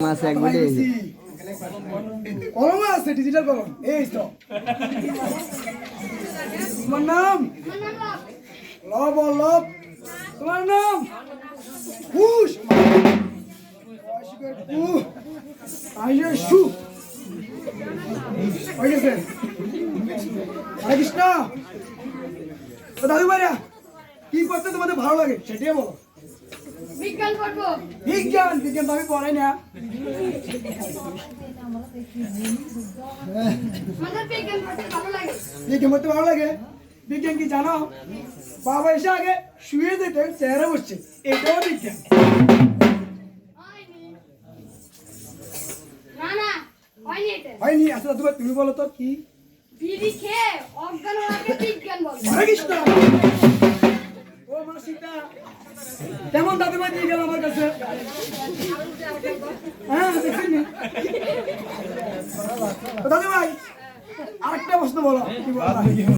মাছ এক বেটে কলম আছে ডিজিটাল কলম এই তো তোমার নাম লব লব তোমার নাম কুশ আইয়ে শু ওই গেছে হরে কৃষ্ণ দাদু ভাইরা কি করতে তোমাদের ভালো লাগে সেটাই বলো বিজ্ঞান পড়বো। বিজ্ঞান বিজ্ঞান তো আমি পড়াই না আমাদের বিজ্ঞান পড়তে ভালো লাগে। বিজ্ঞান পড়তে ভালো লাগে বিজ্ঞান কি জানো বাবা এসে আগে শুয়ে যেতে চেহারা বসছে এটাও বিজ্ঞান হয়নি। না না হয়নি এটা। হয়নি আচ্ছা দাদু ভাই তুমি বলো তো কি বিড়ি খেয়ে অজ্ঞান হওয়াকে বিজ্ঞান বলে। হরে কৃষ্ণ ও মা সীতা কেমন দাদু ভাই দিয়ে গেল আমার কাছে হ্যাঁ দেখছেন নি? দাদু ভাই আরেকটা প্রশ্ন বলো কি বলো